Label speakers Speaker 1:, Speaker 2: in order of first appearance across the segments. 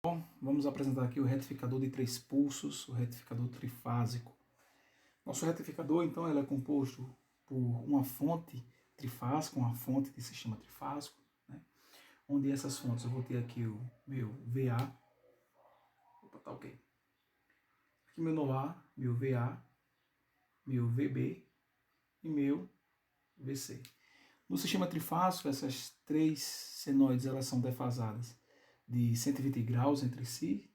Speaker 1: Bom, vamos apresentar aqui o retificador de 3 pulsos, o retificador trifásico. Nosso retificador, então, ele é composto por uma fonte trifásica, uma fonte de sistema trifásico, né? Onde essas fontes, eu vou ter aqui o meu VA, opa, tá ok. Aqui meu NOA, meu VA, meu VB e meu VC. No sistema trifásico, essas 3 senoides, elas são defasadas de 120 graus entre si.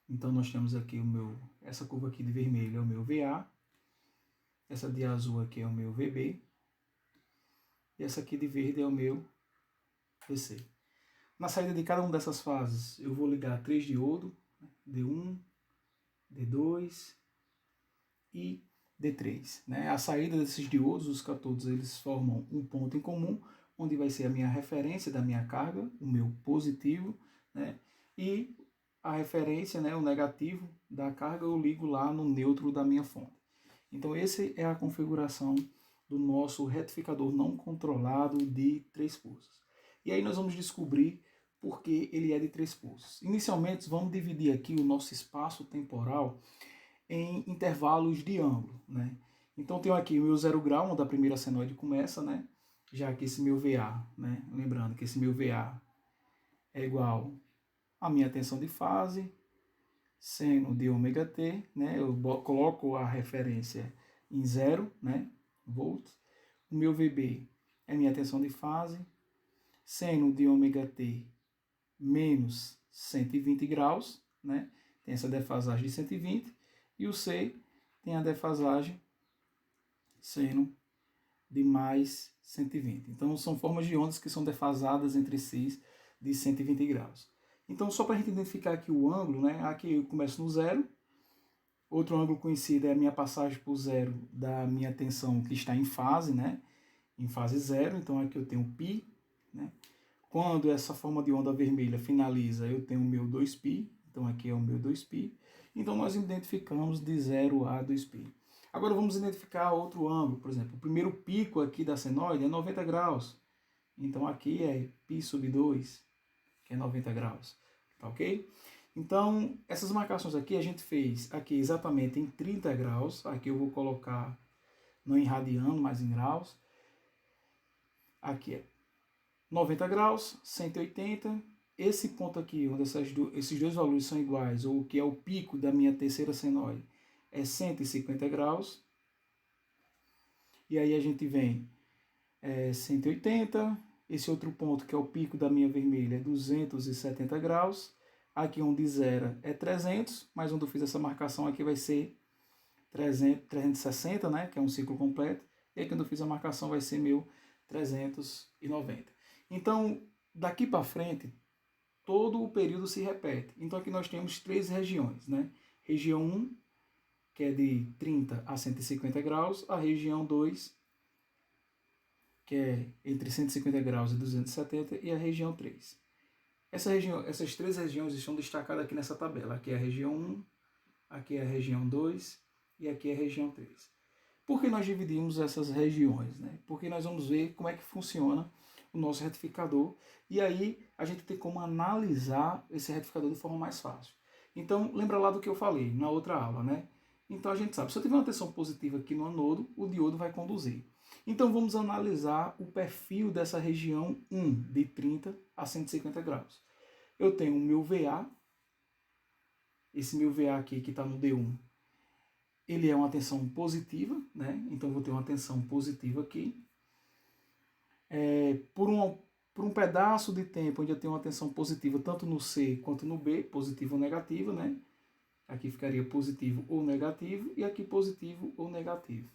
Speaker 1: Então nós temos aqui essa curva aqui de vermelho é o meu VA, essa de azul aqui é o meu VB, e essa aqui de verde é o meu VC. Na saída de cada uma dessas fases, eu vou ligar 3 diodos, D1, D2 e D3. Né? A saída desses diodos, os cátodos, eles formam um ponto em comum, onde vai ser a minha referência da minha carga, o meu positivo, né? E a referência, né, o negativo da carga, eu ligo lá no neutro da minha fonte. Então, essa é a configuração do nosso retificador não controlado de 3 pulsos. E aí nós vamos descobrir por que ele é de 3 pulsos. Inicialmente, vamos dividir aqui o nosso espaço temporal em intervalos de ângulo, né? Então, tenho aqui o meu 0 grau, onde a primeira senoide começa, né? Já que esse meu VA, né? Lembrando que esse meu VA é igual a minha tensão de fase, seno de ômega t, né? Eu coloco a referência em 0, né? Volts. O meu VB é minha tensão de fase, seno de ômega t menos 120 graus, né? Tem essa defasagem de 120, e o C tem a defasagem seno de mais 120. Então, são formas de ondas que são defasadas entre si de 120 graus. Então, só para a gente identificar aqui o ângulo, né? Aqui eu começo no 0. Outro ângulo conhecido é a minha passagem por 0 da minha tensão que está em fase, né? Em fase 0. Então, aqui eu tenho π, né? Quando essa forma de onda vermelha finaliza, eu tenho o meu 2π. Então, aqui é o meu 2π. Então, nós identificamos de 0 a 2π. Agora, vamos identificar outro ângulo. Por exemplo, o primeiro pico aqui da senoide é 90 graus. Então, aqui é π sub 2, que é 90 graus. Tá ok? Então, essas marcações aqui a gente fez aqui exatamente em 30 graus. Aqui eu vou colocar não em radiano, mas em graus. Aqui é 90 graus, 180. Esse ponto aqui, onde esses dois valores são iguais, ou que é o pico da minha terceira senoide, é 150 graus. E aí a gente vem 180. Esse outro ponto, que é o pico da minha vermelha, é 270 graus. Aqui onde zera é 300, mas onde eu fiz essa marcação aqui vai ser 360, né, que é um ciclo completo. E aqui onde eu fiz a marcação vai ser meu 390. Então, daqui para frente, todo o período se repete. Então, aqui nós temos 3 regiões, né? Região 1, que é de 30 a 150 graus. A região 2, que é entre 150 graus e 270. E a região 3. Essas 3 regiões estão destacadas aqui nessa tabela. Aqui é a região 1, aqui é a região 2 e aqui é a região 3. Por que nós dividimos essas regiões? Né? Porque nós vamos ver como é que funciona o nosso retificador, e aí a gente tem como analisar esse retificador de forma mais fácil. Então, lembra lá do que eu falei na outra aula, né? Então a gente sabe, se eu tiver uma tensão positiva aqui no anodo, o diodo vai conduzir. Então vamos analisar o perfil dessa região 1, de 30 a 150 graus. Eu tenho o meu VA, esse meu VA aqui que está no D1, ele é uma tensão positiva, né? Então vou ter uma tensão positiva aqui. Por um pedaço de tempo onde eu tenho uma tensão positiva tanto no C quanto no B, positivo ou negativo, né? Aqui ficaria positivo ou negativo, e aqui positivo ou negativo.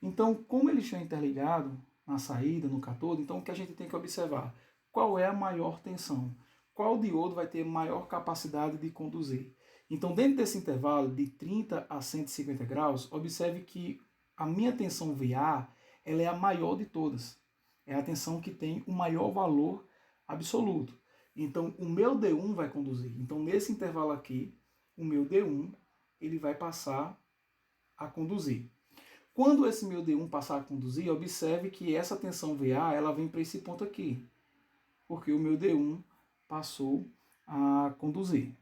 Speaker 1: Então, como eles estão interligados na saída, no cátodo, então o que a gente tem que observar? Qual é a maior tensão? Qual diodo vai ter maior capacidade de conduzir? Então, dentro desse intervalo de 30 a 150 graus, observe que a minha tensão VA ela é a maior de todas. É a tensão que tem o maior valor absoluto. Então, o meu D1 vai conduzir. Então, nesse intervalo aqui, o meu D1 ele vai passar a conduzir. Quando esse meu D1 passar a conduzir, observe que essa tensão VA ela vem para esse ponto aqui, porque o meu D1 passou a conduzir.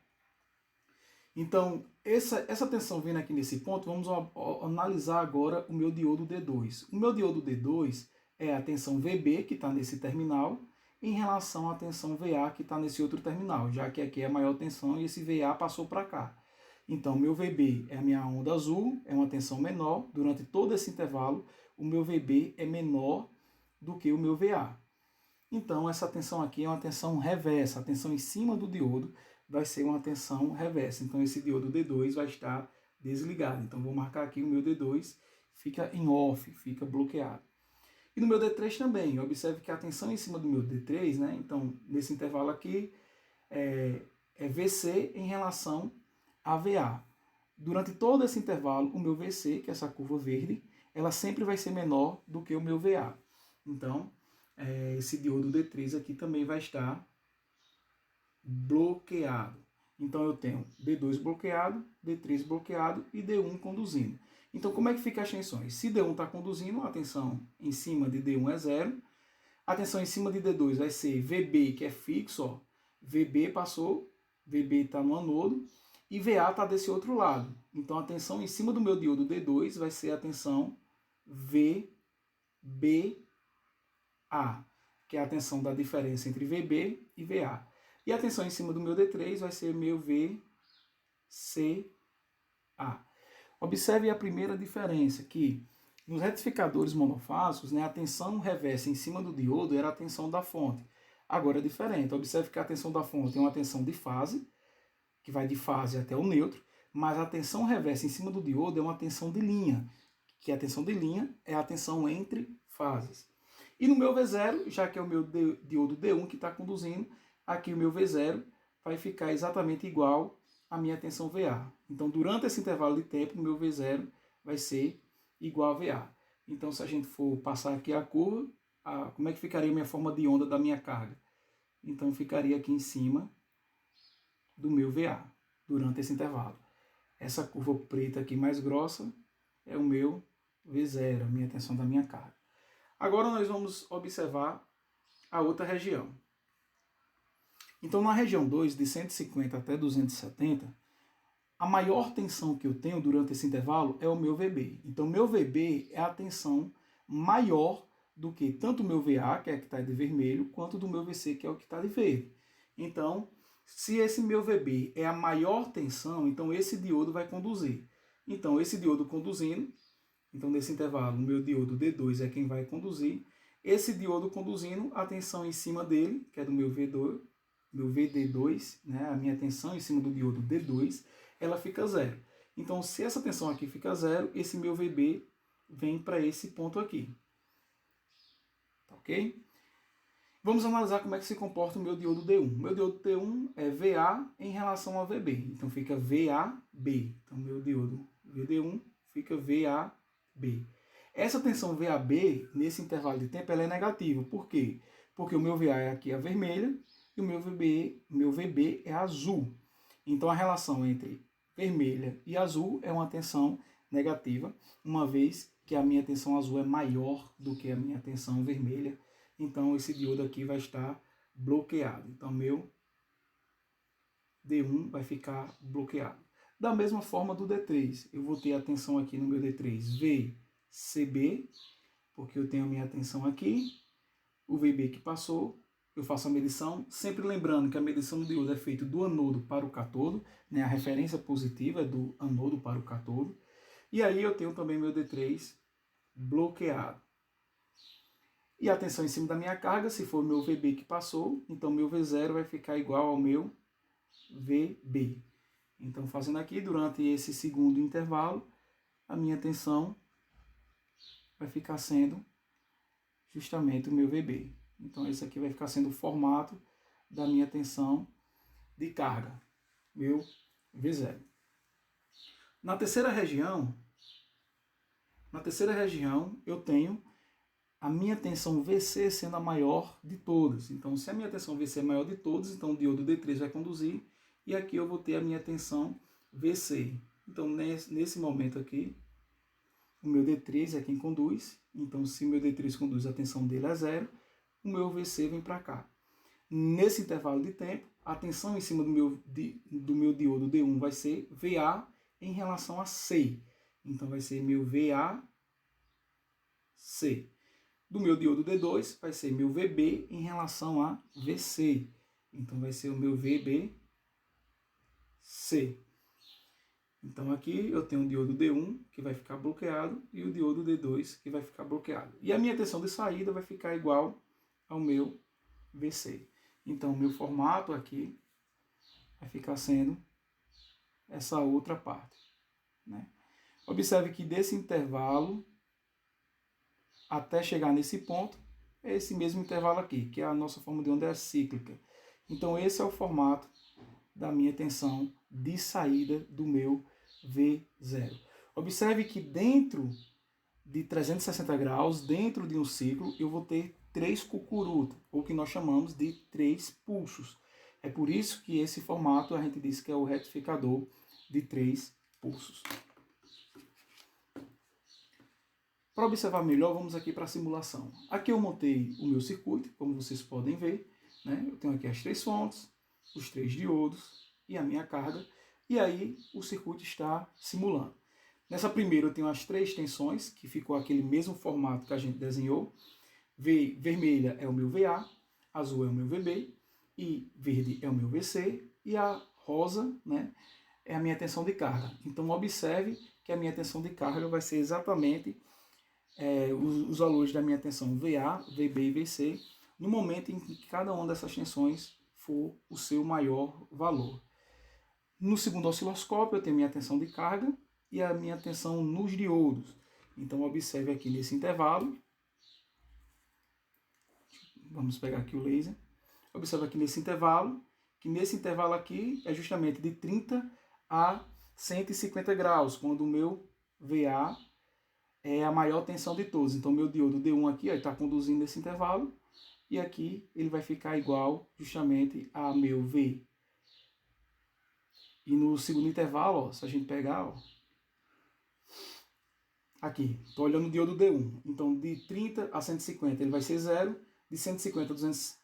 Speaker 1: Então, essa tensão vindo aqui nesse ponto, vamos analisar agora o meu diodo D2. O meu diodo D2 é a tensão VB, que está nesse terminal, em relação à tensão VA, que está nesse outro terminal, já que aqui é a maior tensão e esse VA passou para cá. Então, meu VB é a minha onda azul, é uma tensão menor. Durante todo esse intervalo, o meu VB é menor do que o meu VA. Então, essa tensão aqui é uma tensão reversa. A tensão em cima do diodo vai ser uma tensão reversa. Então, esse diodo D2 vai estar desligado. Então, vou marcar aqui o meu D2, fica em off, fica bloqueado. E no meu D3 também, observe que a tensão em cima do meu D3, né? Então, nesse intervalo aqui, é VC em relação a VA. Durante todo esse intervalo, o meu VC, que é essa curva verde, ela sempre vai ser menor do que o meu VA. Então, esse diodo D3 aqui também vai estar bloqueado. Então, eu tenho D2 bloqueado, D3 bloqueado e D1 conduzindo. Então, como é que fica as tensões? Se D1 está conduzindo, a tensão em cima de D1 é 0. A tensão em cima de D2 vai ser VB, que é fixo, ó. VB passou, VB está no anodo, e VA está desse outro lado. Então, a tensão em cima do meu diodo D2 vai ser a tensão VBA, que é a tensão da diferença entre VB e VA. E a tensão em cima do meu D3 vai ser meu VCA. Observe a primeira diferença, que nos retificadores monofásicos, né, a tensão reversa em cima do diodo era a tensão da fonte. Agora é diferente. Observe que a tensão da fonte é uma tensão de fase, que vai de fase até o neutro, mas a tensão reversa em cima do diodo é uma tensão de linha, que a tensão de linha é a tensão entre fases. E no meu V0, já que é o meu diodo D1 que está conduzindo, aqui o meu V0 vai ficar exatamente igual à minha tensão VA. Então, durante esse intervalo de tempo, o meu V0 vai ser igual a VA. Então, se a gente for passar aqui a curva, como é que ficaria a minha forma de onda da minha carga? Então, ficaria aqui em cima do meu VA, durante esse intervalo. Essa curva preta aqui mais grossa é o meu V0, a minha tensão da minha carga. Agora nós vamos observar a outra região. Então, na região 2, de 150 até 270, a maior tensão que eu tenho durante esse intervalo é o meu VB. Então, meu VB é a tensão maior do que tanto o meu VA, que é o que está de vermelho, quanto do meu VC, que é o que está de verde. Então, se esse meu VB é a maior tensão, então esse diodo vai conduzir. Então, esse diodo conduzindo, então nesse intervalo, o meu diodo D2 é quem vai conduzir. Esse diodo conduzindo, a tensão em cima dele, que é do meu V2, meu VD2, né, a minha tensão em cima do diodo D2, ela fica 0. Então, se essa tensão aqui fica 0, esse meu VB vem para esse ponto aqui. Tá ok? Vamos analisar como é que se comporta o meu diodo D1. O meu diodo D1 é VA em relação a VB. Então, fica VAB. Então, meu diodo VD1 fica VAB. Essa tensão VAB, nesse intervalo de tempo, ela é negativa. Por quê? Porque o meu VA é aqui a vermelha e o meu VB é azul. Então, a relação entre vermelha e azul é uma tensão negativa, uma vez que a minha tensão azul é maior do que a minha tensão vermelha. Então, esse diodo aqui vai estar bloqueado. Então, meu D1 vai ficar bloqueado. Da mesma forma do D3, eu vou ter a tensão aqui no meu D3 VCB, porque eu tenho a minha tensão aqui, o VB que passou, eu faço a medição, sempre lembrando que a medição do diodo é feita do anodo para o cátodo, né? A referência positiva é do anodo para o cátodo, e aí eu tenho também meu D3 bloqueado. E a tensão em cima da minha carga, se for o meu VB que passou, então meu V0 vai ficar igual ao meu VB. Então, fazendo aqui, durante esse segundo intervalo, a minha tensão vai ficar sendo justamente o meu VB. Então, esse aqui vai ficar sendo o formato da minha tensão de carga, meu V0. Na terceira região, eu tenho a minha tensão VC sendo a maior de todas. Então, se a minha tensão VC é a maior de todas, então o diodo D3 vai conduzir, e aqui eu vou ter a minha tensão VC. Então, nesse momento aqui, o meu D3 é quem conduz. Então, se o meu D3 conduz, a tensão dele é 0, o meu VC vem para cá. nesse intervalo de tempo, a tensão em cima do meu diodo D1 vai ser VA em relação a C. Então, vai ser meu VAC. Do meu diodo D2 vai ser meu VB em relação a VC. Então, vai ser o meu VBC. Então, aqui eu tenho o diodo D1 que vai ficar bloqueado e o diodo D2 que vai ficar bloqueado. E a minha tensão de saída vai ficar igual ao meu VC. Então, o meu formato aqui vai ficar sendo essa outra parte, né? Observe que desse intervalo até chegar nesse ponto, é esse mesmo intervalo aqui, que é a nossa forma de onda cíclica. Então, esse é o formato da minha tensão de saída do meu V0. Observe que dentro de 360 graus, dentro de um ciclo, eu vou ter 3 cucurutas, ou que nós chamamos de 3 pulsos. É por isso que esse formato a gente diz que é o retificador de 3 pulsos. Para observar melhor, vamos aqui para a simulação. Aqui eu montei o meu circuito, como vocês podem ver, né? Eu tenho aqui as 3 fontes, os 3 diodos e a minha carga, e aí o circuito está simulando. Nessa primeira eu tenho as 3 tensões, que ficou aquele mesmo formato que a gente desenhou. Vermelha é o meu VA, azul é o meu VB, e verde é o meu VC, e a rosa, né, é a minha tensão de carga. Então observe que a minha tensão de carga vai ser exatamente os valores da minha tensão VA, VB e VC, no momento em que cada uma dessas tensões for o seu maior valor. No segundo osciloscópio eu tenho minha tensão de carga e a minha tensão nos diodos. Então observe aqui nesse intervalo. Vamos pegar aqui o laser. Observe aqui nesse intervalo, que nesse intervalo aqui é justamente de 30 a 150 graus, quando o meu VA é a maior tensão de todos. Então, meu diodo D1 aqui está conduzindo esse intervalo, e aqui ele vai ficar igual justamente a meu V. E no segundo intervalo, ó, se a gente pegar, ó, aqui, estou olhando o diodo D1. Então, de 30 a 150 ele vai ser 0, de 150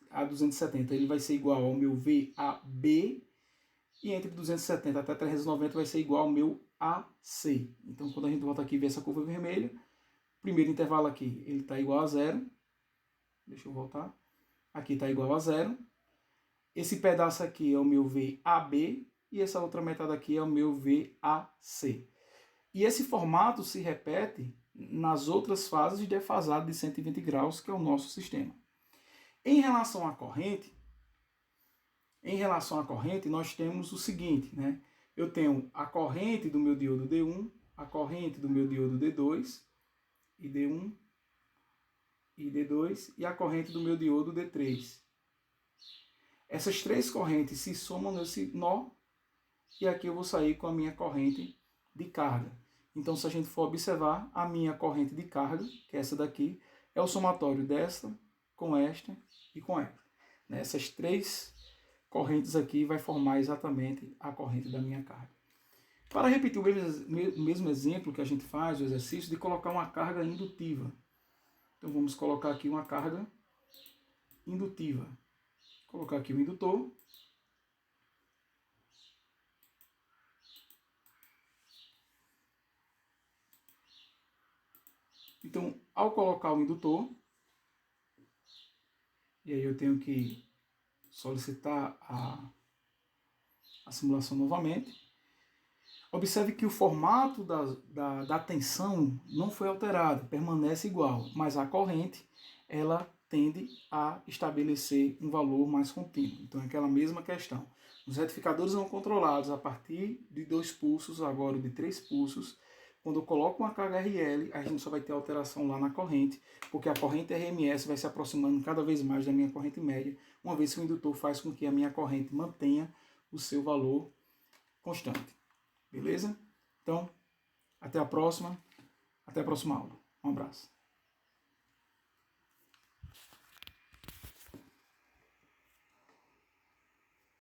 Speaker 1: a 270 ele vai ser igual ao meu VAB, e entre 270 até 390 vai ser igual ao meu AC. Então, quando a gente volta aqui e vê essa curva vermelha, primeiro intervalo aqui, ele está igual a 0. Deixa eu voltar. Aqui está igual a 0. Esse pedaço aqui é o meu VAB, e essa outra metade aqui é o meu VAC. E esse formato se repete nas outras fases de defasado de 120 graus, que é o nosso sistema. Em relação à corrente, nós temos o seguinte, né? Eu tenho a corrente do meu diodo D1, a corrente do meu diodo D2, e D1, e D2, e a corrente do meu diodo D3. Essas 3 correntes se somam nesse nó, e aqui eu vou sair com a minha corrente de carga. Então, se a gente for observar, a minha corrente de carga, que é essa daqui, é o somatório desta com esta e com esta. Essas 3 correntes aqui vai formar exatamente a corrente da minha carga. Para repetir o mesmo exemplo que a gente faz, o exercício de colocar uma carga indutiva. Então, vamos colocar aqui uma carga indutiva. Vou colocar aqui o indutor. Então, ao colocar o indutor, e aí eu tenho que solicitar a simulação novamente, observe que o formato da tensão não foi alterado, permanece igual, mas a corrente, ela tende a estabelecer um valor mais contínuo. Então, é aquela mesma questão. Os retificadores são controlados a partir de 2 pulsos, agora de 3 pulsos. Quando eu coloco uma carga RL, a gente só vai ter alteração lá na corrente, porque a corrente RMS vai se aproximando cada vez mais da minha corrente média, uma vez que o indutor faz com que a minha corrente mantenha o seu valor constante. Beleza? Então, até a próxima aula. Um abraço.